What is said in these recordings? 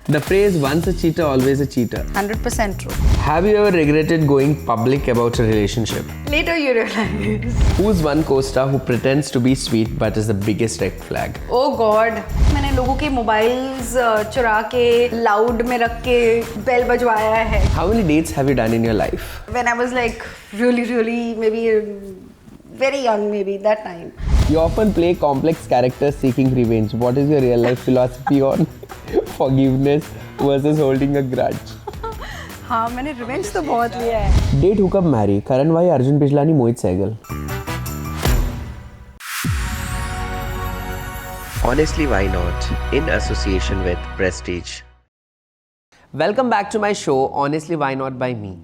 The phrase once a cheater, always a cheater. 100% true. Have you ever regretted going public about a relationship? Later you realize. Who's one co-star who pretends to be sweet but is the biggest red flag? Oh God. मैंने लोगों के mobiles चुरा के loud में रख के bell बजवाया है. How many dates have you done in your life? When I was like really maybe very young, maybe that time. You often play complex characters seeking revenge. What is your real life philosophy on forgiveness versus holding a grudge? हाँ, मैंने revenge तो बहुत लिया है. Date hookup marry Karan Bhai, Arjun Bijlani, Mohit Sehgal. Honestly, why not? In association with Prestige. Welcome back to my show honestly why not by me.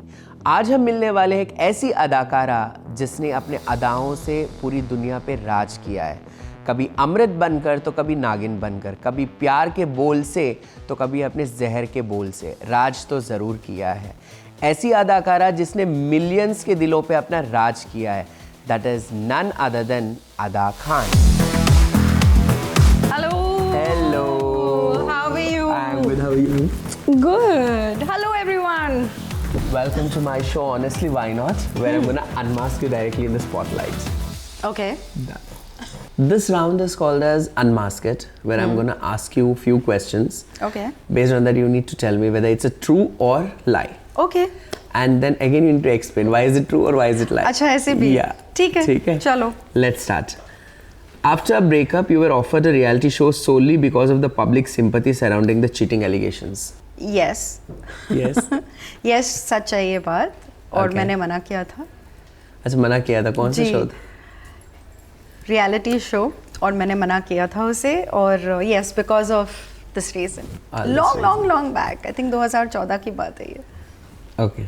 आज हम मिलने वाले हैं एक ऐसी अदाकारा जिसने अपने अदाओं से पूरी दुनिया पे राज किया है. कभी अमृत बनकर तो कभी नागिन बनकर, कभी प्यार के बोल से तो कभी अपने जहर के बोल से राज तो ज़रूर किया है. ऐसी अदाकारा जिसने मिलियंस के दिलों पे अपना राज किया है. That is none other than Adaa Khan. Hello. Hello. How are you? I'm good. How are you? Good. Hello everyone. Welcome to my show, Honestly Why Not, where I'm gonna unmask you directly in the spotlight. Okay. This round is called as Unmask It, where I'm gonna ask you a few questions. Okay. Based on that, you need to tell me whether it's a true or lie. Okay. And then again, you need to explain why is it true or why is it lie. अच्छा ऐसे भी. Yeah. ठीक है. ठीक है. चलो. Let's start. After a breakup, you were offered a reality show solely because of the public sympathy surrounding the cheating allegations. Yes. Yes. Yes, सच है ये बात. और Okay. मैंने मना किया था. अच्छा, मना किया था. कौन सा जी. शो था? Reality show. और मैंने मना किया था उसे. और yes, because of this reason. Long back. I think 2014 की बात है ये. Okay.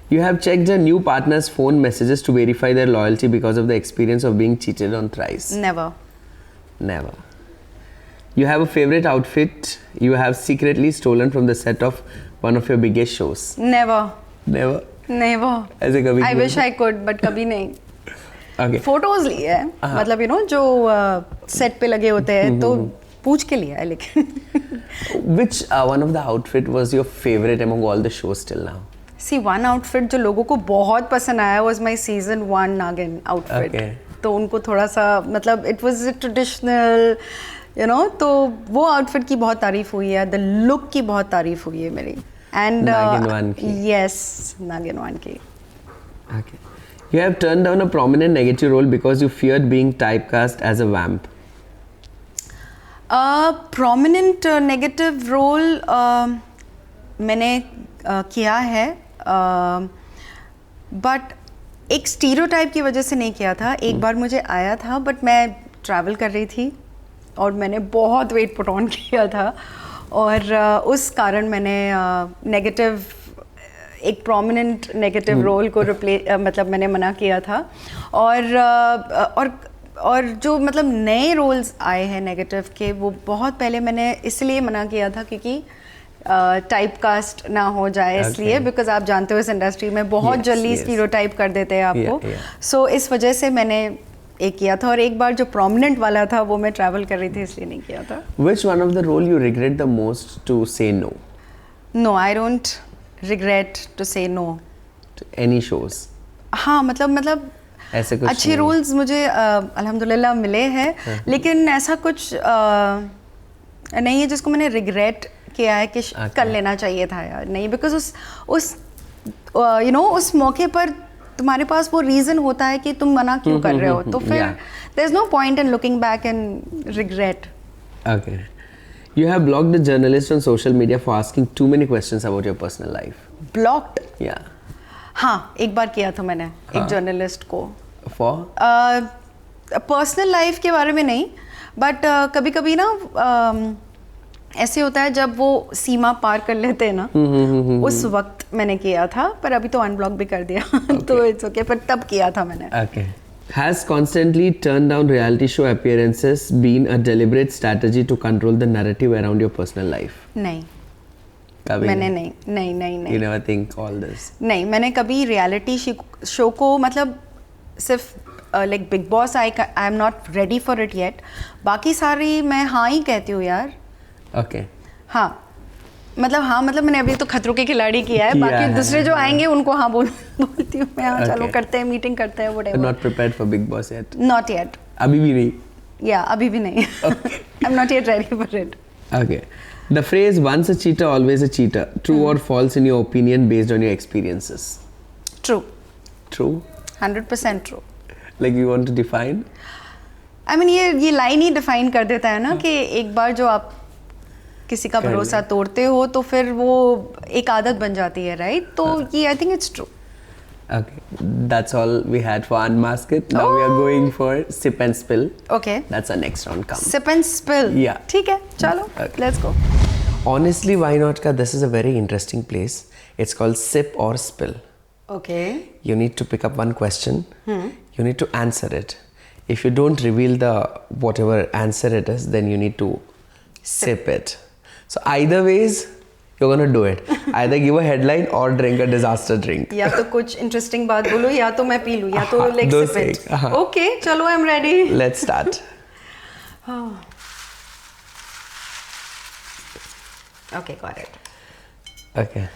You have checked a new partner's phone messages to verify their loyalty because of the experience of being cheated on thrice. Never. Never. You have a favorite outfit you have secretly stolen from the set of one of your biggest shows. Never. Never. Never. ऐसे कभी I wish I could, but कभी नहीं. Okay. Photos लिए है. मतलब जो set पे लगे होते हैं तो पूछ के लिया है लेकिन. Which one of the outfit was your favorite among all the shows till now? See, one outfit जो लोगों को बहुत पसंद आया was my season 1 नागिन outfit. Okay. तो उनको थोड़ा सा मतलब it was a traditional, तो वो outfit की बहुत तारीफ हुई है. The look की बहुत तारीफ हुई है मेरी. And नागिन 1 की. Yes, नागिन 1 की. Okay. You have turned down a prominent negative role because you feared being typecast as a vamp. Prominent negative role मैंने किया है. बट एक स्टीरियोटाइप की वजह से नहीं किया था. एक बार मुझे आया था बट मैं ट्रैवल कर रही थी और मैंने बहुत वेट पुट ऑन किया था और उस कारण मैंने नेगेटिव एक प्रोमिनेंट नेगेटिव रोल को मतलब मैंने मना किया था. और जो मतलब नए रोल्स आए हैं नेगेटिव के वो बहुत पहले मैंने इसलिए मना किया था क्योंकि टाइपकास्ट ना हो जाए इसलिए. बिकॉज आप जानते हो इस इंडस्ट्री में बहुत जल्दी स्टीरियोटाइप कर देते हैं आपको. सो इस वजह से मैंने एक किया था. और एक बार जो प्रोमिनेंट वाला था वो मैं ट्रैवल कर रही थी इसलिए नहीं किया था. Which one of the role you regret the most to say no? No, I don't regret to say no. To any shows? हाँ मतलब ऐसे कुछ अच्छे रोल्स मुझे अल्हम्दुलिल्लाह मिले हैं. लेकिन ऐसा कुछ नहीं है जिसको मैंने रिग्रेट किया है कि कर लेना चाहिए था यार. नहीं, बिकॉज उस मौके पर तुम्हारे पास वो रीज़न होता है कि तुम मना क्यों कर रहे हो. तो फिर there is no point in looking back and regret. Okay. You have blocked a journalist on social media for asking too many questions about your personal life. Blocked. Yeah. हाँ, एक बार किया था मैंने एक जर्नलिस्ट को. For? पर्सनल लाइफ के बारे में नहीं बट कभी कभी ना ऐसे होता है जब वो सीमा पार कर लेते हैं ना. उस वक्त मैंने किया था पर अभी तो अनब्लॉक भी कर दिया. तो इट्स ओके पर तब किया था मैंने. Okay. Has constantly turned down reality show appearances been a deliberate strategy to control the narrative around your personal life? नहीं. कभी मैंने नहीं. You never think all this? नहीं, मैंने कभी रियलिटी शो को मतलब सिर्फ like big boss I am not ready for it yet. बाकी सारी मैं हाँ ही कहती हूँ यार. Okay. हाँ मतलब हाँ, मतलब मैंने अभी तो खतरों के खिलाड़ी किया है, बाकी दूसरे जो आएंगे उनको हाँ बोलती हूँ मैं, हाँ चलो करते हैं, मीटिंग करते हैं, whatever. Not prepared for Big Boss yet. Not yet. अभी भी नहीं. Yeah, अभी भी नहीं. I'm not yet ready for it. Okay. The phrase "once a cheater, always a cheater." True or false in your opinion, based on your experiences? True. True. 100% true. Like you want to define? I mean ये line ही define कर देता है ना कि एक बार जो आप किसी का भरोसा तोड़ते हो तो फिर वो एक आदत बन जाती है, राइट? तो ये I think it's true. Okay, that's all we had for Unmask It. Now we are going for Sip and Spill. Okay. That's our next round. Come. Sip and spill. Yeah. ठीक है, चलो. Okay. Let's go. Honestly, why not? Ka this is a very interesting place. It's called Sip or Spill. Okay. You need to pick up one question. You need to answer it. If you don't reveal the whatever answer it is, then you need to sip it. So either ways, you're gonna do it. Either give a headline or drink a disaster drink. या तो कुछ interesting बात बोलो या तो मैं P लूँ या तो like दो sip से it. एक, हाँ. Okay, चलो I'm ready. Let's start. Okay, got it. Okay.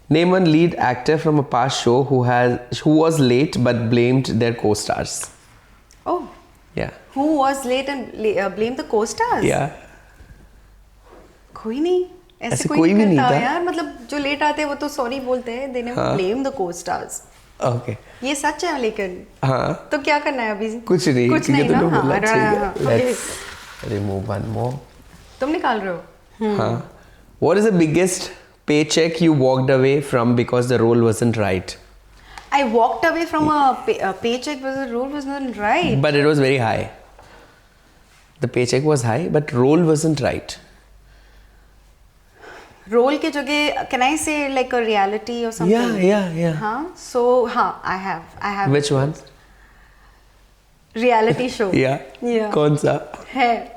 Name one lead actor from a past show who was late but blamed their co-stars. Oh, Yeah. who was late and blame the co-stars? Yeah. कोई नहीं, ऐसे कोई नहीं करता यार. मतलब जो late आते हैं वो तो सॉरी बोलते हैं. They never blame the co-stars. Okay. ये सच है लेकिन. हाँ. तो क्या करना है अभी? कुछ नहीं. कुछ नहीं ना. हाँ, Let's remove one more. तुम निकाल रहे हो? हाँ. What is the biggest paycheck you walked away from because the role wasn't right? I walked away from a paycheck because the role was not right. But it was very high. The paycheck was high, but role wasn't right. Role के जगह, can I say like a reality or something? Yeah. हाँ, so हाँ, I have. Which one? Reality show. Yeah. Yeah. कौन सा? है.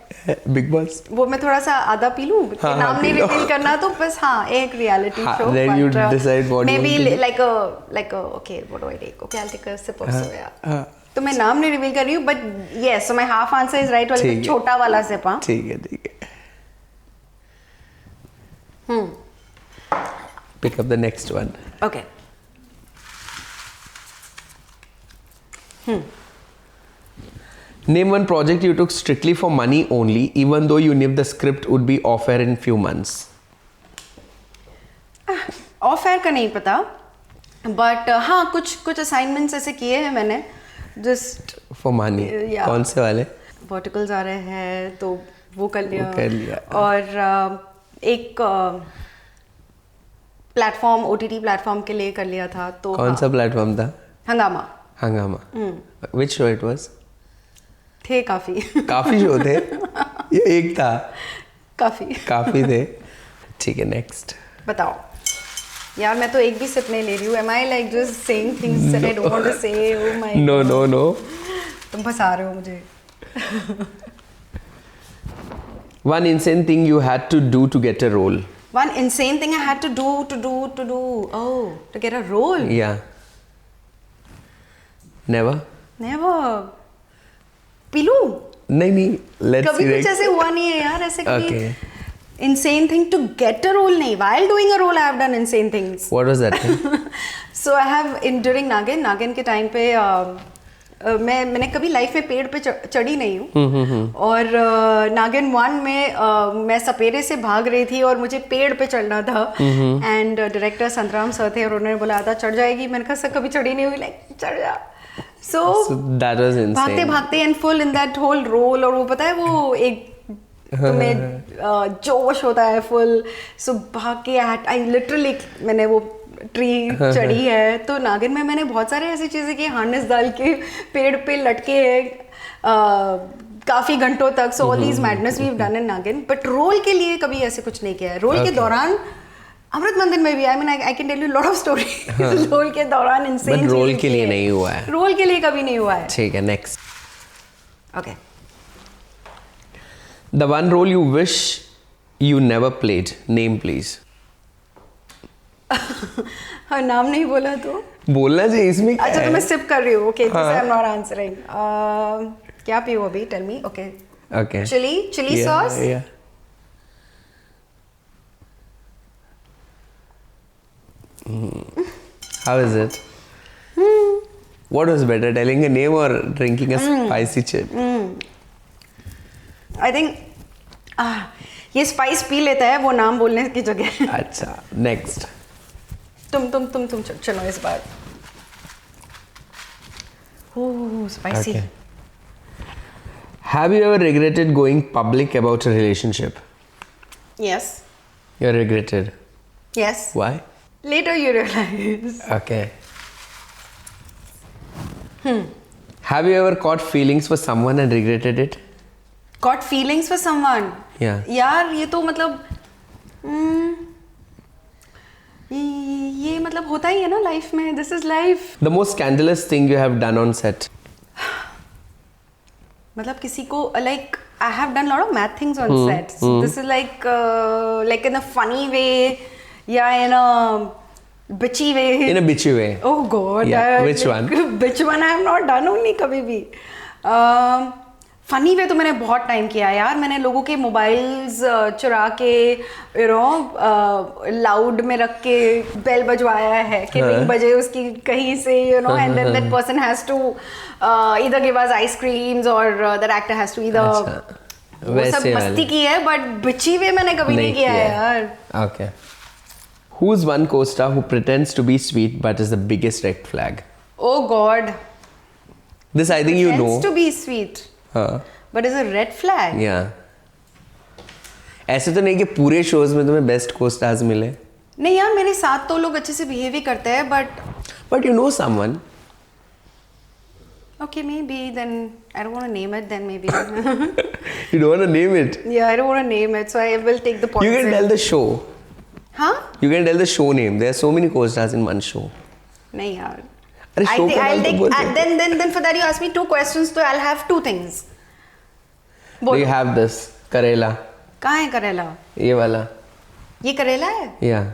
Big Boss. वो मैं थोड़ा सा आधा पी लूँ. हाँ, नाम नहीं पी लो. रिवील करना तो बस हाँ एक reality हाँ, show. then you decide what you maybe want to do. like a okay, what do I take? Okay, I'll take a sip of soya. हाँ. तो मैं नाम नहीं रिवील कर रही हूँ, but yes, so my half answer is right वाले ठीक है. छोटा वाला sip हाँ. ठीक है. Pick up the next one. Okay. Name one project you took strictly for money only, even though you knew the script would be off air in few months. Of air का नहीं पता, but हाँ कुछ assignments ऐसे किए हैं मैंने just For money. Yeah. कौन से वाले? वर्टिकल्स आ रहे हैं तो वो कर लिया. और एक प्लेटफॉर्म OTT प्लेटफॉर्म के लिए कर लिया था. तो कौन सा प्लेटफॉर्म था? हंगामा. Which show it was? थे काफी. काफी शो थे. ये एक था. काफी थे. ठीक है, नेक्स्ट. बताओ यार, मैं तो एक भी सिप नहीं ले रही हूँ. Am I like just saying things that I don't want to say? Oh my God. No. तुम फंसा रहे हो मुझे. One insane thing you had to do to get a role. One insane thing I had to do. Oh, to get a role. Yeah. Never. पिलू. नहीं. Let's कभी see. कुछ ऐसे हुआ नहीं है यार, ऐसे कभी. Okay. Insane thing to get a role नहीं. While doing a role, I have done insane things. What was that thing? So I have during नागिन के टाइम पे मैंने कभी लाइफ में पेड़ पे चढ़ी नहीं हूँ. और नागिन 1 में मैं सपेरे से भाग रही थी और मुझे पेड़ पे चढ़ना था. एंड डायरेक्टर संतराम सर थे और उन्होंने बोला था चढ़ जाएगी. मैंने कहा सर कभी चढ़ी नहीं हुई, लाइक चढ़ जा. So that was insane. भागते and full in that whole role. और वो पता है वो एक तुम्हें जोश होता है फुल. सो भाग के आई लिटरली मैंने वो ट्री चढ़ी है. तो नागिन में मैंने बहुत सारे ऐसी चीजें की. हार्नेस डाल के पेड़ पे लटके काफी घंटों तक. So all these madness we have done in Naagin. But role के लिए कभी ऐसे कुछ नहीं किया है. रोल के दौरान अमृत मंदिर में भी I can tell you lot of story. Role के दौरान इंसेन. बट रोल के लिए नहीं हुआ है. रोल के लिए कभी नहीं हुआ है. ठीक है, next. Okay. The one role you wish you never played. Name please. हाँ, नाम नहीं बोला तो बोलना चाहिए इसमें. अच्छा तो मैं सिप कर रही हूँ. Okay, this I am not answering. क्या पीऊँ अभी? Tell me. Okay. Okay. Chilli sauce. How is it? What was better, telling a name or drinking a spicy chip? I think ये स्पाइस पी लेता है वो नाम बोलने की जगह. अच्छा, next. तुम चलो इस बार. ओह spicy. Okay. Have you ever regretted going public about a relationship? Yes You regretted. Yes. Why? Later you realize. Okay. Have you ever caught feelings for someone and regretted it? Got feelings for someone. Yeah. यार ये तो मतलब ये मतलब होता ही है ना life में. This is life. The most scandalous thing you have done on set? मतलब किसी को like I have done lot of math things on set. This is like in a funny way या इन अ bitchy way. In a bitchy way. Oh God. Yeah. Which one? Which one I have not done only कभी भी. Funny way तो मैंने बहुत time किया यार. मैंने लोगों के मोबाइल्स चुरा के यू नो लाउड में रख के बेल बजवाया है कि रिंग बजे उसकी कहीं से you know and then that person has to either give us ice creams or that actor has to either वो सब वैसे मस्ती वाले. की है बट बिची वे मैंने कभी नहीं किया है यार. Okay. Who's one co-star who pretends to be sweet but is the biggest red flag? Oh God. This I think you know. Pretends to be sweet. हाँ. But is a red flag. Yeah. ऐसे तो नहीं कि पूरे shows में तुम्हें best co-stars मिले. नहीं यार मेरे साथ तो लोग अच्छे से बिहेव ही करते हैं But you know someone. okay maybe then I don't want to name it then maybe. You don't want to name it. Yeah, I don't want to name it so I will take the points. You can tell the show. हाँ? You can tell the show name. There are so many co-stars in one show. नहीं यार. अरे show का I'll नाम तो take बोल. then for that you ask me 2 questions so I'll have 2 things. Do you have this? Karela. कहाँ है करेला? ये वाला. ये करेला है? Yeah.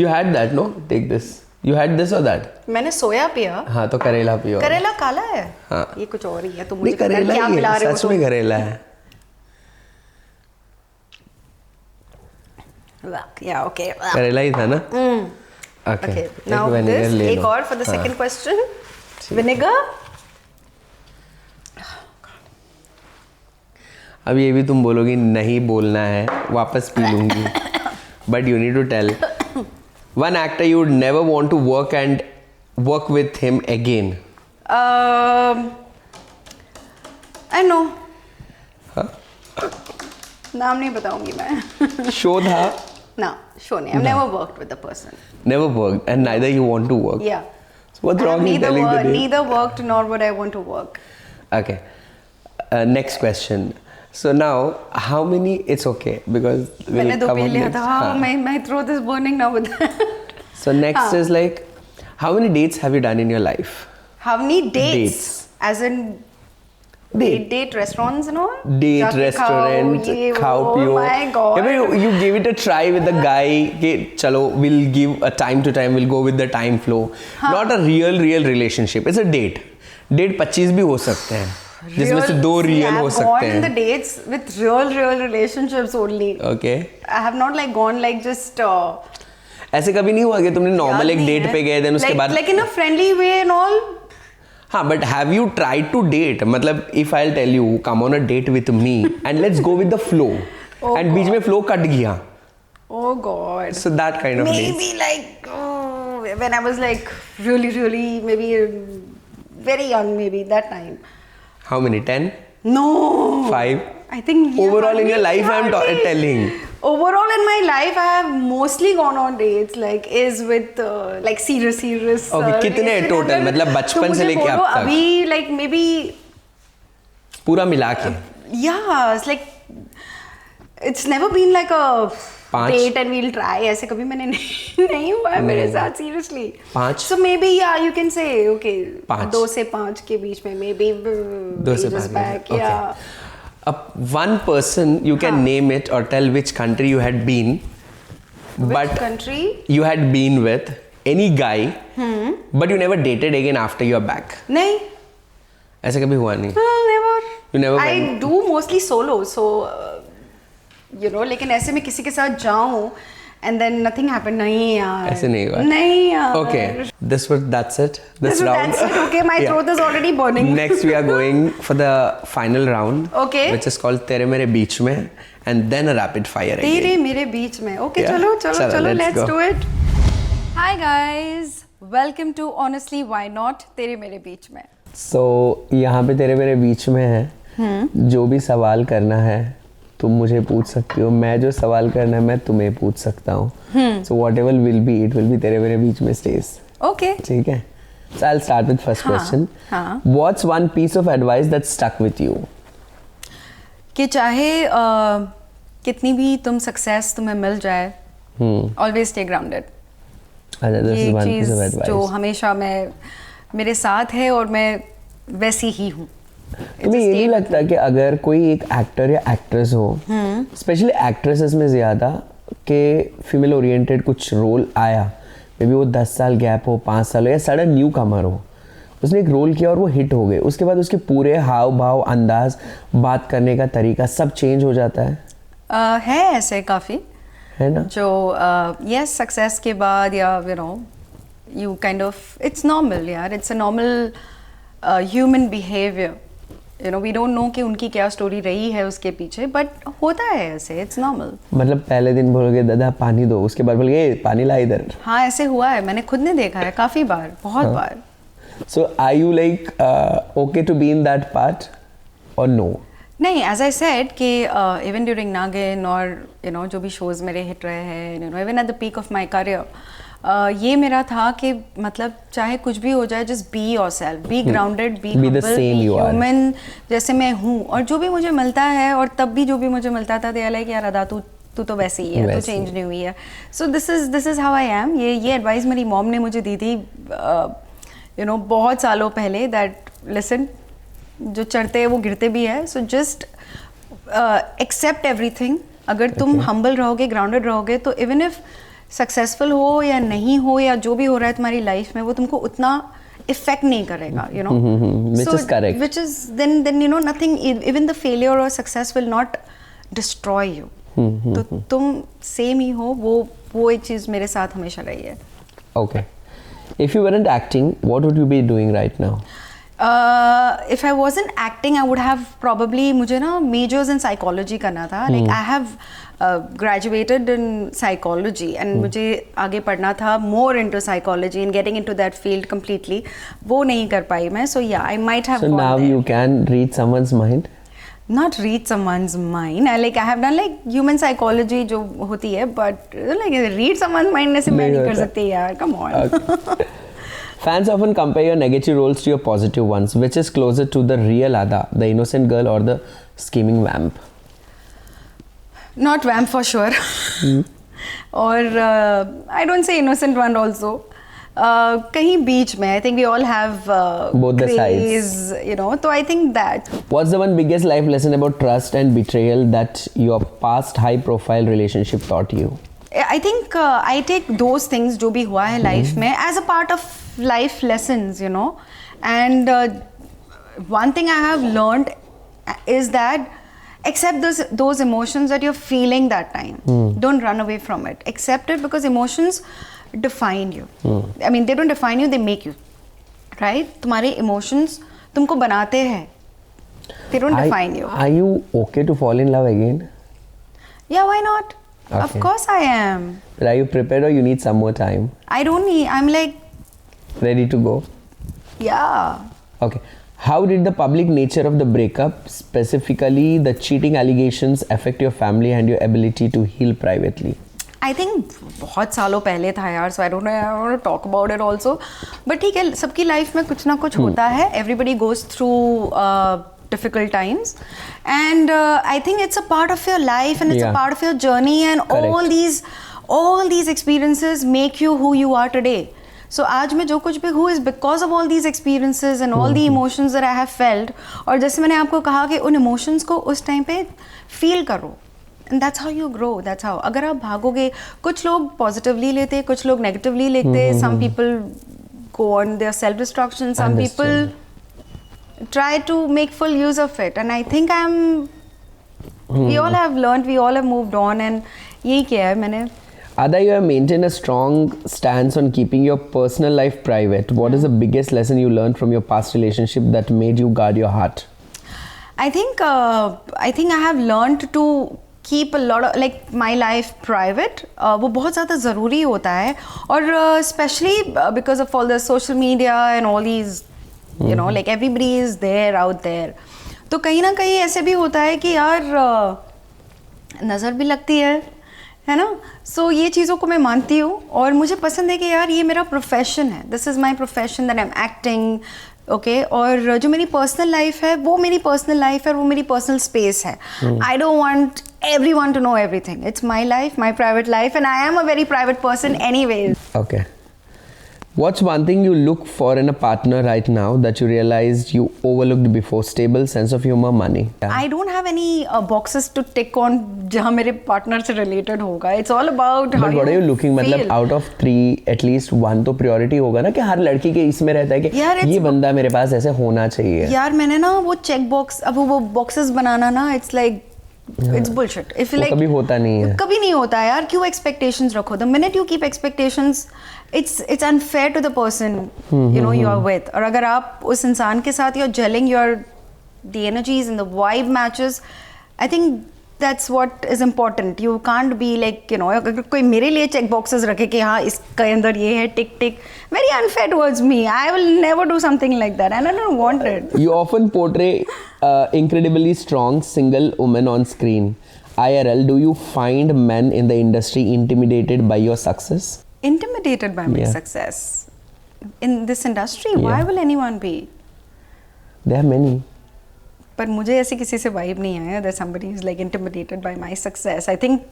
You had that, no? Take this. You had this or that? मैंने सोया पिया. हाँ तो करेला पियो. करेला काला है? हाँ. ये कुछ और ही है तो नहीं मुझे पता करेला क्या ही मिला है. रहे हो सच में करेला है. Yeah, okay. करेला ही था ना? Okay. Okay. एक Now vinegar this ले एक लो. और for the हाँ. second question. Vinegar? अब ये भी तुम बोलोगी नहीं बोलना है वापस पी लूंगी. But you need to tell. One actor you would never want to work with him again. I know. नाम नहीं बताऊंगी मैं. Show था. No, sure नहीं. I've never worked with the person. Never worked and neither you want to work. Yeah. So what's I have wrong in telling the name? neither worked nor would I want to work. Okay. Next question. So now, how many? It's okay because मैंने we'll 2 come P on लिया next. था. हाँ. My throat is burning now with that. So next is like, how many dates have you done in your life? How many dates? Dates. As in date restaurants and all? Date, जाके restaurant, ये खाओ वो, पियो. Oh my God. Yeah, but you give it a try with the guy. कि चलो, we'll give a time to time. We'll go with the time flow. Not a real relationship. It's a date. Date 25 भी हो सकते हैं. जिसमें से 2 real हो सकते I've gone in the हैं. dates with real relationships only. Okay. I have not like gone like just. ऐसे कभी नहीं हुआ कि तुमने नॉर्मल एक याद नहीं डेट है. पे गए देन उसके बाद like in a friendly way and all. हाँ but have you tried to date मतलब if I tell you come on a date with me and let's go with the flow and बीच में flow cut गया Oh God. So that kind of Maybe like when I was like really maybe very young maybe that time. How many 10 No. 5 I think Overall in your life, I'm hardly. telling. Overall in my life, I have mostly gone on dates. Like is with like serious. Okay, कितने relationship. total? अगर मतलब बचपन तुम से मुझे लेके अब बोलो, तक? अभी like maybe पूरा मिला के yeah, it's like it's never been like a 5 date and we'll try. ऐसे कभी मैंने नहीं हुआ है मेरे साथ seriously. 5 So maybe yeah, you can say okay. 5 2 से 5 के बीच में maybe 2 से 5 ages back. okay. Yeah. One person you can name it or tell which country you had been Which but country? you had been with any guy but you never dated again after you're back नहीं. ऐसा कभी हुआ नहीं Never. You never I went- do mostly solo, so you know. लेकिन ऐसे में किसी के साथ जाऊं and then nothing happened. नहीं यार, ऐसे नहीं हुआ। नहीं यार। Okay, that's it. This round. That's it. Okay, my Yeah. throat is already burning. Next we are going for the final round. Okay. Which is called तेरे मेरे बीच में, and then a rapid fire again. तेरे मेरे बीच में। Okay, Yeah. चलो, let's let's go. do it. Hi guys, welcome to Honestly Why Not तेरे मेरे बीच में। So यहाँ पे तेरे मेरे बीच में है, जो भी सवाल करना है तुम मुझे पूछ सकती हो, मैं जो सवाल करना है मैं तुम्हें पूछ सकता हूँ. So whatever will be, it will be तेरे मेरे बीच में stays. Okay. ठीक है. So I'll start with first question. हाँ. What's one piece of advice that stuck with you? कि चाहे कितनी भी तुम सक्सेस तुम्हें मिल जाए, ऑलवेज स्टे ग्राउंडेड। अच्छा, this ये is one piece cheese of advice. जो हमेशा मैं मेरे साथ है और मैं वैसी ही हूँ। तुम्हें ये नहीं लगता कि अगर कोई एक एक्टर या एक्ट्रेस हो, स्पेशली एक्ट्रेसेस में ज़्यादा, कि फीमेल ओरिएंटेड कुछ रोल आया, मे बी वो 10 साल गैप हो, 5 साल हो, या सडन न्यू कमर हो, उसने एक रोल किया और वो हिट हो गए, उसके बाद उसके पूरे हाव भाव, अंदाज, बात करने का तरीका सब चेंज हो जाता है? है ऐसे काफ़ी, है ना? जो यस सक्सेस के बाद या you kind of it's normal यार, it's a normal human behaviour, we don't know कि उनकी क्या स्टोरी रही है उसके पीछे, बट होता है ऐसे, इट्स नॉर्मल। मतलब पहले दिन बोलोगे दादा पानी दो, उसके बाद बोलोगे पानी ला इधर। हाँ, ऐसे हुआ है, मैंने खुद ने देखा है काफ़ी बार, बहुत बार। So are you like okay to be in that part or no? नहीं, एज आई सेड कि इवन ड्यूरिंग नागिन और जो भी शोज मेरे हिट रहे हैं, even at the peak of my career, ये मेरा था कि मतलब चाहे कुछ भी हो जाए, just be yourself, be grounded, be humble, be human, जैसे मैं हूँ, और जो भी मुझे मिलता है, और तब भी जो भी मुझे मिलता था, दे लाइक यार अदा तू तो वैसे ही है, तू चेंज नहीं हुई है। So this is how I am. ये एडवाइस मेरी मॉम ने मुझे दी थी बहुत सालों पहले, दैट लिसन, जो चढ़ते हैं वो गिरते भी है, सो जस्ट एक्सेप्ट एवरीथिंग। अगर तुम हम्बल रहोगे, ग्राउंडेड रहोगे, तो इवन इफ सक्सेसफुल हो या नहीं हो, या जो भी हो रहा है तुम्हारी लाइफ में, वो तुमको उतना इफेक्ट नहीं करेगा, which is correct. which is then nothing, even the failure or success will not destroy you. तो तुम सेम ही हो, वो एक चीज़ मेरे साथ हमेशा रही है। Okay. If you weren't acting, what would you be doing right now? If I wasn't acting, I would have probably, मुझे ना majors in psychology करना था। Like I have graduated in psychology and मुझे आगे पढ़ना था more into psychology and getting into that field completely. वो नहीं कर पाई मैं। So yeah, I might have So gone now there. you can read someone's mind? Not read someone's mind. I have done like human psychology जो होती है, but like read someone's mind ऐसे मैं नहीं कर सकती यार, come on. Okay. Fans often compare your negative roles to your positive ones. Which is closer to the real Ada, the innocent girl, or the scheming vamp? Not vamp for sure. Or I don't say innocent one also. कहीं बीच में, I think we all have both the grays, sides. So I think that. What's the one biggest life lesson about trust and betrayal that your past high-profile relationship taught you? I think I take those things जो भी हुआ है life में as a part of life lessons, and one thing I have learned is that accept those emotions that you're feeling that time. Don't run away from it. Accept it, because emotions define you. I mean, they don't define you, they make you. Right? तुम्हारे emotions तुमको बनाते हैं. They don't define you. Are you okay to fall in love again? Yeah, why not? Okay. Of course I am. But are you prepared or you need some more time? I don't need, I'm like, Ready to go? yeah. Okay. How did the public nature of the breakup, specifically the cheating allegations, affect your family and your ability to heal privately? I think बहुत सालों पहले था यार, so I don't know, I want to talk about it also. But ठीक है, सबकी life में कुछ ना कुछ होता है. Everybody goes through difficult times, and I think it's a part of your life, and it's a part of your journey, and Correct. all these experiences make you who you are today. So आज मैं जो कुछ भी हूँ is because of all these experiences and all the emotions that I have felt. और जैसे मैंने आपको कहा कि उन emotions को उस टाइम पे feel करो, and that's how you grow. That's how. अगर आप भागोगे, कुछ लोग positively लेते, कुछ लोग negatively लेते. Some people go on their self-destruction. Some people try to make full use of it. And I think we all have learned, we all have moved on, and यही किया है मैंने. Ada, you have maintained a strong stance on keeping your personal life private. What is the biggest lesson you learned from your past relationship that made you guard your heart? I think I have learned to keep a lot of like my life private. वो बहुत ज़्यादा ज़रूरी होता है और especially because of all the social media and all these you know like everybody is there out there. तो कहीं ना कहीं ऐसे भी होता है कि यार नज़र भी लगती है ना. सो ये चीज़ों को मैं मानती हूँ और मुझे पसंद है कि यार ये मेरा प्रोफेशन है. This is my profession that I am acting. Okay और जो मेरी पर्सनल लाइफ है वो मेरी पर्सनल लाइफ है और वो मेरी पर्सनल स्पेस है. I don't want everyone to know everything. It's my life, my private life, and I am a very private person anyways. Okay. What's one thing you look for in a partner right now that you realized you overlooked before? Stable, sense of humor, money. Yeah. I don't have any boxes to tick on जहाँ मेरे partner से related होगा. It's all about how But what are you looking? feel. मतलब out of 3 at least 1 तो priority होगा ना कि हर लड़की के इसमें रहता है कि यार, ये बंदा मेरे पास ऐसे होना चाहिए. यार मैंने ना वो check box अब वो boxes बनाना ना it's like it's bullshit. If वो like कभी होता नहीं है. कभी नहीं होता है यार. क्यों expectations रखो? The minute you keep expectations, it's unfair to the person you know you are with. और अगर आप उस इंसान के साथ you're gelling, the energies and the vibe matches, I think that's what is important. You can't be like you know अगर कोई मेरे लिए check boxes रखे कि हाँ इसके अंदर ये है टिक टिक, very unfair towards me. I will never do something like that and I don't want it. You often portray incredibly strong single woman on screen. IRL, do you find men in the industry intimidated by your success? Intimidated by my Yeah. success in this industry? Why Yeah. will anyone be? There are many. पर मुझे ऐसे किसी से vibe नहीं आया that somebody is like intimidated by my success. I think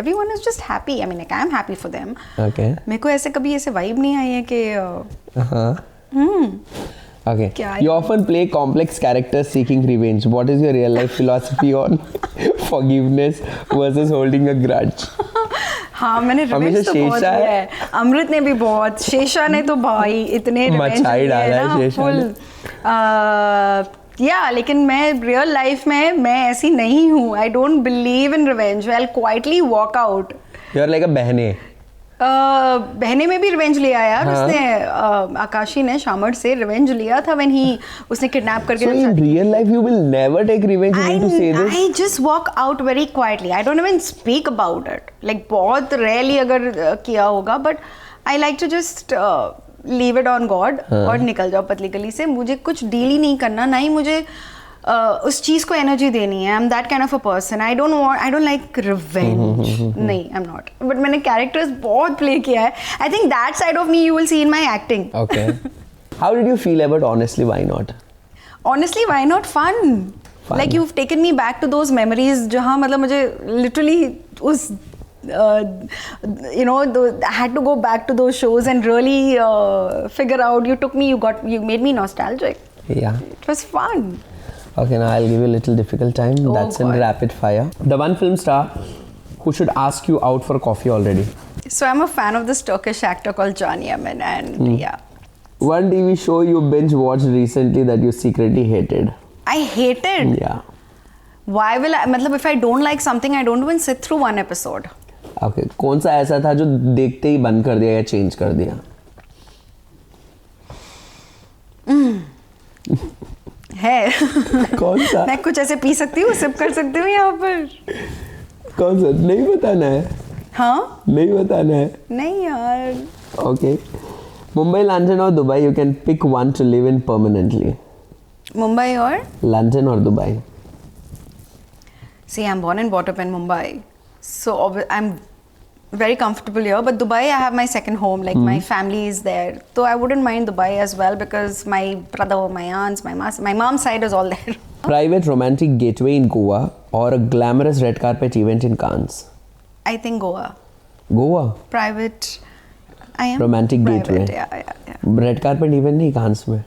everyone is just happy. I mean like I am happy for them. Okay. मेरे को ऐसे कभी ऐसे वाइब नहीं आई है कि Okay. क्या You often play complex characters seeking revenge. What is your real life philosophy on forgiveness versus holding a grudge? हाँ मैंने हमेशा रिवेंज तो बहुत शेषा लिया है. अमृत ने भी बहुत, शेषा ने तो भाई इतने रिवेंज मचाई डाला है शेषा ने. या लेकिन मैं रियल लाइफ में मैं ऐसी नहीं हूँ. I don't believe in revenge. I quietly walk out. You are like a बहने. बहने में भी रिवेंज लिया यार. हाँ. उसने आकाशी ने शामर से रिवेंज लिया था when he उसने किडनैप करके. So in real life you will never take revenge. You mean to say this? I just walk out very quietly. I don't even speak about it. Like बहुत rarely अगर किया होगा, but I like to just leave it on God और निकल जाओ पतली गली से. मुझे कुछ डील ही नहीं करना, ना ही मुझे उस चीज को एनर्जी देनी है. I am that kind of a person. I don't like revenge. नहीं, आई एम नॉट. बट मैंने कैरेक्टर्स बहुत प्ले किया है. I think that side of me you will see in my acting. Okay. How did you feel about Honestly Why Not? Honestly, why not fun? Like you've taken me back to those memories जहाँ मतलब मुझे literally उस you know I had to go back to those shows and really figure out. You made me nostalgic. Yeah. It was fun. Okay, now I'll give you a little difficult time. Oh, That's in God. rapid fire. The one film star who should ask you out for coffee already. So I'm a fan of this Turkish actor called Can Yaman and yeah. One TV show you binge watched recently that you secretly hated. I hated. Yeah. Why will I? मतलब if I don't like something, I don't even sit through one episode. Okay. कौन सा ऐसा था जो देखते ही बंद कर दिया या चेंज कर दिया? है. कौन सा? मैं कुछ ऐसे पी सकती हूँ, सिप कर सकती हूँ यहाँ पर. कौन सा? नहीं बताना है. हाँ? नहीं बताना है. नहीं यार. Okay. Mumbai, London or Dubai? You can pick one to live in permanently. Mumbai और? London or Dubai? See, I'm born and brought up in Mumbai, so I'm very comfortable here. But Dubai, I have my second home. Like my family is there, so I wouldn't mind Dubai as well because my brother, my aunts, my mom's side is all there. Private romantic gateway in Goa or a glamorous red carpet event in Cannes? I think Goa. Goa? Private. I am Romantic private. gateway. Yeah. Red carpet event नहीं Cannes में.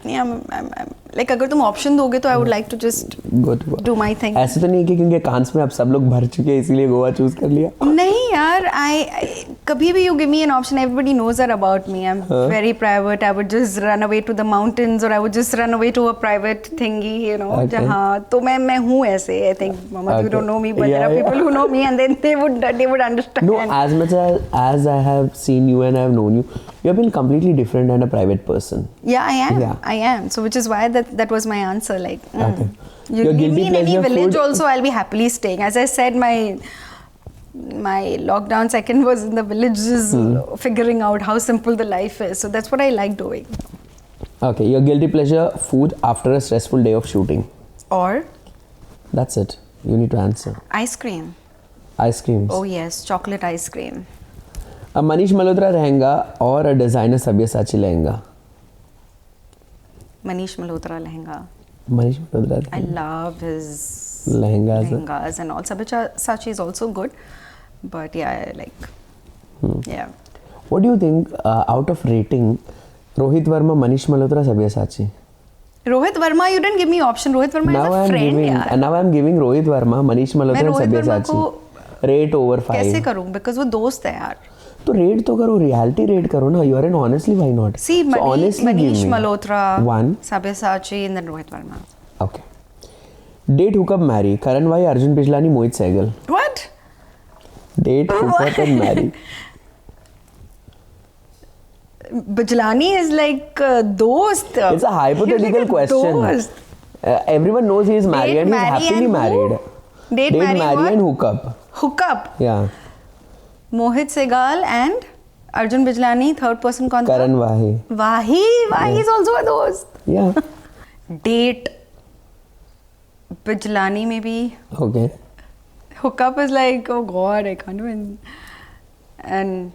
Yeah, I'm like अगर तुम option दोगे तो I would like to just Go to Goa. do my thing. ऐसे तो नहीं कि क्योंकि कांस में अब सब लोग भर चुके हैं इसीलिए गोवा चूज कर लिया. नहीं यार, कभी भी you give me an option, everybody knows that about me. I'm very private. I would just run away to the mountains, or I would just run away to a private thingy, you know. Okay. जहाँ तो मैं हूँ ऐसे. I think Mama, you Okay. don't know me, but Yeah, there are yeah. people who know me, and then they would understand. No, as much as I have seen you and I have known you, you have been completely different and a private person. Yeah, I am. Yeah. I am. So which is why that was my answer. Like, Okay. you Your leave guilty me in any pleasure village food? also, I'll be happily staying. As I said, my lockdown second was in the villages, figuring out how simple the life is. So that's what I like doing. Okay, your guilty pleasure food after a stressful day of shooting. Or That's it. You need to answer. ice cream. Ice creams. Oh yes, chocolate ice cream. A Manish Malhotra lehenga or a designer Sabyasachi lehenga? Manish Malhotra lehenga. Manish Malhotra I love his lehengas. lehengas and all. Sabyasachi is also good, but yeah, I like. Yeah. What do you think out of rating? Rohit Verma, Manish Malhotra, Sabyasachi. Rohit Verma, you didn't give me option. Rohit Verma Now is I a am friend. giving. यार. Now I am giving Rohit Verma, Manish Malhotra मैं and Rohit Verma Sabyasachi. को Rate over 5. कैसे करूं? Because वो दोस्त है यार. तो रेट तो करो, रियलिटी रेट करो ना. You are an honestly, why not? See, So honestly give Manish me. Malhotra, 1. Sabyasachi, and then Rohit Verma. Okay. Date, hookup, marry. Karan Bhai, Arjun Bijlani, Mohit Sehgal. What? Date, hookup and marry. Bijlani is like dost. It's a hypothetical He's like a question. dost. Everyone knows he is married and he is marry, happily and who? married. Date, marry, what? and hookup. Hookup. Yeah. Mohit Sehgal and Arjun Bijlani. Third person कौन था? Karan Wahi. Wahi is also a dost. Yeah. Date. Bijlani maybe. Okay. Hookup is like, oh god, I can't even. And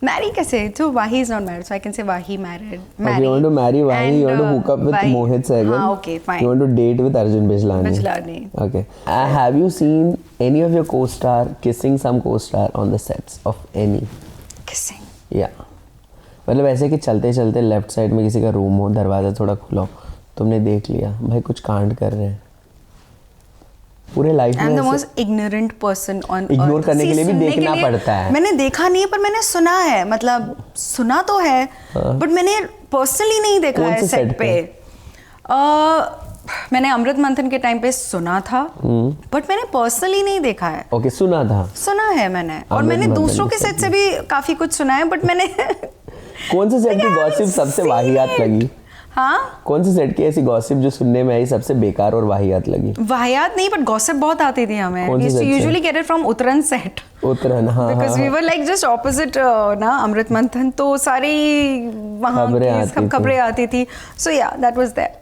marry कैसे? So Wahi is not married, so I can say Wahi married. Okay, you want to marry Wahi, you want to hook up with Wahi. Mohit Sehgal. हाँ, okay, fine. You want to date with Arjun Bijlani. Bijlani. Okay. Have you seen any of your co-star kissing some co-star on the sets of any? Kissing. Yeah. मतलब ऐसे कि चलते चलते left side में किसी का room हो, दरवाज़ा थोड़ा खुला हो, तुमने देख लिया भाई कुछ कांड कर रहे हैं. पूरे लाइफ में I'm the ऐसे- most ignorant person on Ignore earth. करने के See, लिए भी सुनने देखना के लिए- पड़ता है. मैंने देखा नहीं है पर मैंने सुना है. मतलब सुना तो है बट मैंने पर्सनली नहीं देखा कौन है से सेट set पे. मैंने अमृत मंथन के टाइम पे सुना था बट मैंने पर्सनली नहीं देखा है. ओके सुना था. सुना है मैंने और अमृत मैंने मंथन दूसरों के के सेट से भी काफी कुछ सुना है बट मैंने कौन से सेट की गॉसिप सबसे वाहियात लगी? हाँ कौन से सेट की ऐसी गॉसिप जो सुनने में आई सबसे बेकार और वाहियात लगी? वाहियात नहीं बट गॉसिप बहुत आती थी हमें. कौन से set से? Usually get it from Uttaran set. Uttarayan. हाँ Because we were like just opposite ना अमृत मंथन तो सारी वहाँ खबरें की आती सब थी. खबरें आती थी. So yeah, that was there.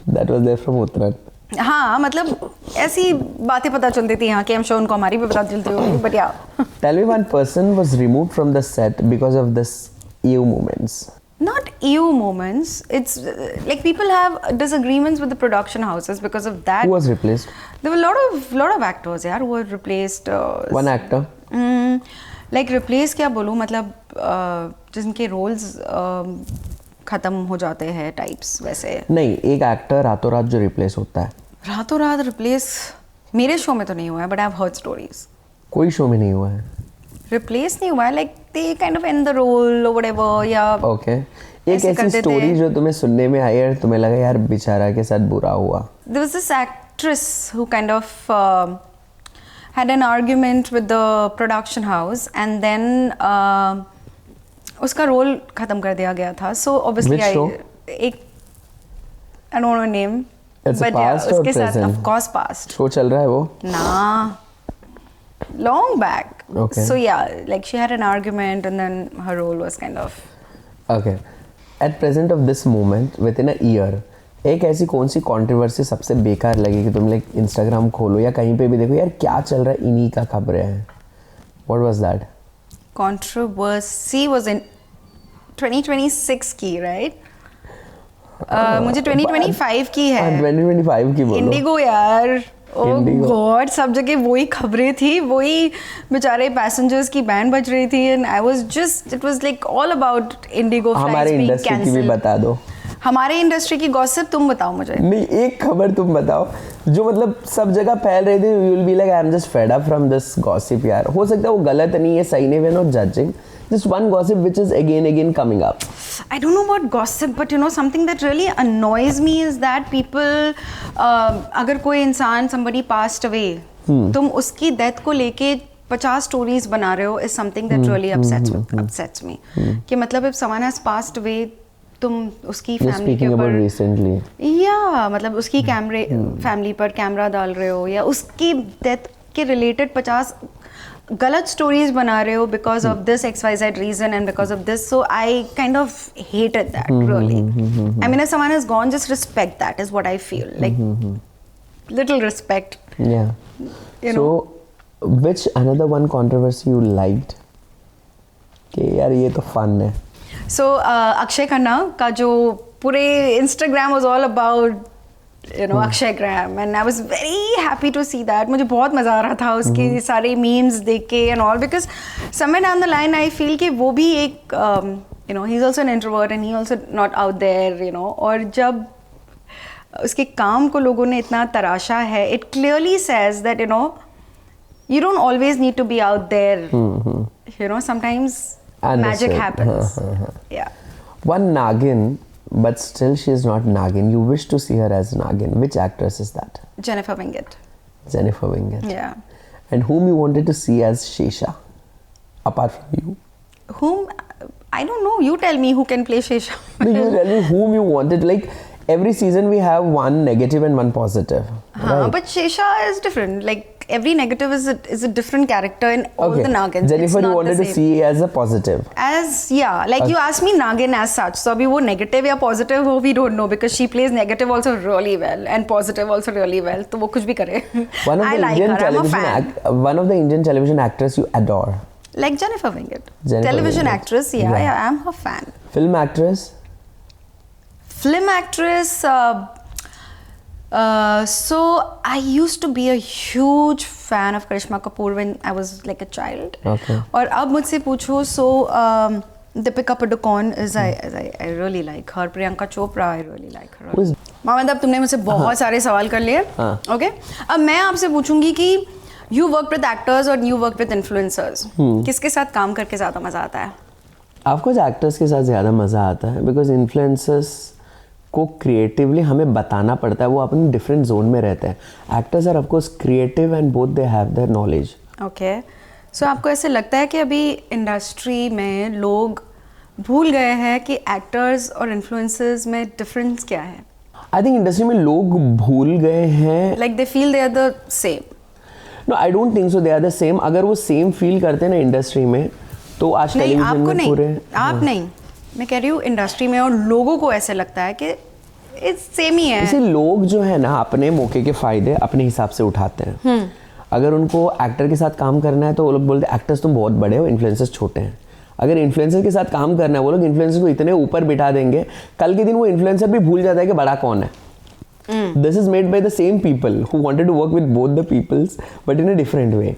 That was there from Uttarakhand. हाँ मतलब ऐसी बातें पता चलती थी यहाँ की. हम श्योर उनको हमारी भी पता चलती होगी but yeah. Tell me one person was removed from the set because of this EU moments. Not EU moments. It's like people have disagreements with the production houses because of that. Who was replaced? There were a lot of actors यार who were replaced. One actor. Like replace क्या बोलूँ मतलब जिनके roles खत्म हो जाते हैं types वैसे. नहीं, एक एक्टर रातों रात जो रिप्लेस होता है. रातों रात रिप्लेस मेरे शो में तो नहीं हुआ है but I have heard stories. कोई शो में नहीं हुआ है. रिप्लेस नहीं हुआ है like they kind of and the role और व्हाटएवर या ओके. एक ऐसे ऐसी करते थे. स्टोरी जो तुम्हें सुनने में आई और तुम्हें लगा यार बेचारा के साथ बुरा हुआ. There was this actress who kind of had an argument with the production house and then उसका रोल खत्म कर दिया गया था. So obviously Which show? एक I don't know name. It's but past yeah, or उसके साथ present? of course past. Show चल रहा है वो? Nah. Long back. Okay. So yeah, like she had an argument and then her role was kind of. Okay. At present of this moment within a year, एक ऐसी कौन सी controversy सबसे बेकार लगी कि तुम लाइक इंस्टाग्राम खोलो या कहीं पे भी देखो यार क्या चल रहा है इन्हीं का खबरें हैं. What was that? Controversy was in 2026 की right? मुझे 2025 की है. 2025 की बोलो. इंडिगो यार. ओह Indigo. गॉड सब जगह वही खबरें थी. वही बेचारे पैसेंजर्स की बैंड बज रही थी and I was just it was like all about Indigo हमारे इंडस्ट्री की भी बता दो. हमारे इंडस्ट्री की गॉसिप तुम बताओ मुझे। नहीं, एक खबर तुम बताओ जो मतलब सब जगह फैल रही थी, you will be like I am just fed up from this gossip यार। हो सकता है वो गलत नहीं है, सही नहीं, we are not judging, just one gossip which is again coming up. I don't know about gossip, but you know something that really annoys me is that people, अगर कोई इंसान somebody passed away, तुम उसकी death को लेके 50 stories बना रहे हो is something that really upsets me. कि मतलब if someone has passed away, तुम उसकी फैमिली के ऊपर recently, या मतलब उसकी फैमिली पर कैमरा डाल रहे हो या उसकी डेथ के रिलेटेड 50 गलत स्टोरीज बना रहे हो because of this XYZ reason and because of this, so I kind of hated that really. I mean, if someone has gone, just respect that is what I feel like. Little respect. Yeah. You so, know. which another one controversy you liked? कि यार ये तो fun है. So Akshay Khanna का जो पूरे Instagram was all about you know Akshay gram and I was very happy to see that. मुझे बहुत मज़ा आ रहा था उसके सारे memes देख के and all, because somewhere down the line I feel कि वो भी एक you know he's also an introvert and he also not out there, you know, और जब उसके काम को लोगों ने इतना तराशा है, it clearly says that you know you don't always need to be out there. You know, sometimes magic happens. Yeah. One Nagin, but still she is not Nagin. You wish to see her as Nagin. Which actress is that? Jennifer Winget. Jennifer Winget. Yeah. And whom you wanted to see as Shesha, apart from you? Whom? I don't know. You tell me who can play Shesha. No, you tell me whom you wanted. Like every season we have one negative and one positive. Right? But Shesha is different. Like every negative is a different character in all the Nagins. Jennifer, you wanted to see as a positive. As like you asked me Nagin as such. So abhi wo negative ya positive ho, we don't know, because she plays negative also really well and positive also really well. So wo kuch bhi kare. I like her. I'm a fan. One of the Indian television actors you adore. Like Jennifer Winget. Television actress, yeah, I'm her fan. Film actress? Film actress, so I used to be a huge fan of Karishma Kapoor when I was like a child. Okay. और अब मुझसे पूछो, so Deepika Padukone is I really like her. Priyanka Chopra, I really like her. Mohammad, अब तुमने मुझसे बहुत सारे सवाल कर लिए. Okay. अब मैं आपसे पूछूंगी कि you work with actors और you work with influencers. किसके साथ काम करके ज़्यादा मज़ा आता है? आपको एक्टर्स के साथ ज़्यादा मज़ा आता है, बिकॉज इन्फ्लुएंसर्स को क्रिएटिवली हमें बताना पड़ता है, वो अपने डिफरेंट जोन में रहते हैं. Actors are of course creative and both they have their knowledge. Okay, so आपको ऐसे लगता है कि अभी इंडस्ट्री में लोग भूल गए हैं कि एक्टर्स और इन्फ्लुएंसर्स में डिफरेंस क्या है? आई थिंक इंडस्ट्री में लोग भूल गए हैं. Like they feel they are the same. No, I don't think so they are the same. अगर वो सेम फील करते हैं ना इंडस्ट्री में, तो आज टेलीविजन में पूरे आप नहीं, मैं कह रही हूँ इंडस्ट्री में और लोगों को ऐसे लगता है कि इट्स सेम ही है. इसे लोग जो है ना अपने मौके के फायदे अपने हिसाब से उठाते हैं. अगर उनको एक्टर के साथ काम करना है तो वो लोग बोलते हैं एक्टर्स तुम बहुत बड़े हो, इन्फ्लुएंसर्स छोटे हैं. अगर इन्फ्लुएंसर के साथ काम करना है, वो लोग इन्फ्लुएंसर को इतने ऊपर बिठा देंगे, कल के दिन वो इन्फ्लुएंसर भी भूल जाता है कि बड़ा कौन है. This is made by the same people who wanted to work with both the peoples, but in a different way.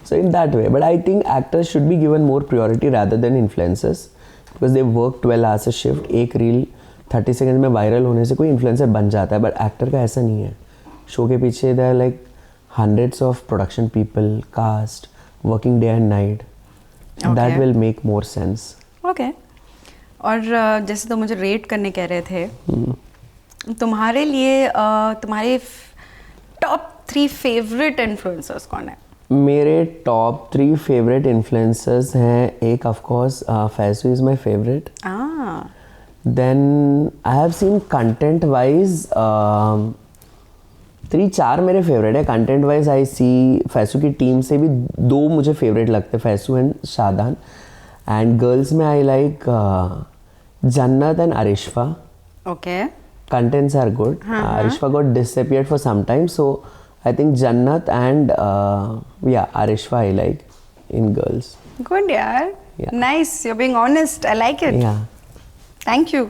So in that way, but I think actors should be given more priority rather than influencers, because they work 12 hours a shift. एक reel 30 second में viral होने से कोई influencer बन जाता है, but actor का ऐसा नहीं है. शो के पीछे there are like hundreds of production people, cast, working day and night. That will make more sense. Okay. और जैसे तो मुझे रेट करने कह रहे थे, तुम्हारे लिए तुम्हारे टॉप 3 फेवरेट इन्फ्लुएंसर्स कौन है? मेरे टॉप 3 फेवरेट इन्फ्लुएंसर्स हैं. एक of course Faisu is my favourite. Then I have seen content wise 3-4 मेरे फेवरेट है. Content wise I see Faisu की टीम से भी 2 मुझे फेवरेट लगते, Faisu and Shadan. And girls में I like Jannat and Arishfa. Okay. Contents are good. Arishfa got disappeared for some time, so I think Jannat and Arishfa I like in girls. Good, yaar. Yeah. Nice. You're being honest. I like it. Yeah. Thank you.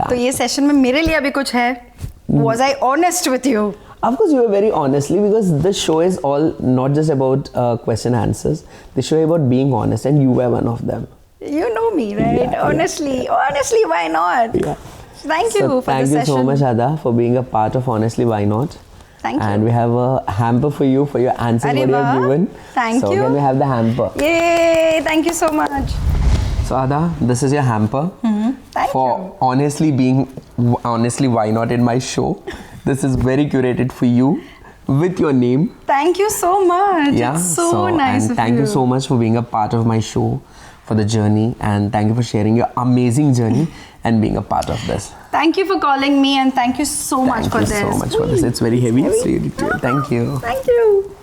तो ये session में मेरे लिए अभी कुछ है. Was I honest with you? Of course, you were very honestly, because this show is all not just about question answers. The show is about being honest, and you were one of them. You know me, right? Yeah, honestly, why not? Yeah. Thank you for thank the you so session. much, Ada, for being a part of Honestly Why Not. Thank you. And we have a hamper for you for your answers Arey what you have wah. given. Thank so you. can we have the hamper? Yay! Thank you so much. So Ada, this is your hamper Thank for you. honestly why not in my show. This is very curated for you with your name. Thank you so much. Yeah. It's so nice and of thank you so much for being a part of my show, for the journey, and thank you for sharing your amazing journey and being a part of this. Thank you for calling me, and thank you so much Thank for you this. so much for this. It's very heavy. Heavy? So you- thank you. Thank you.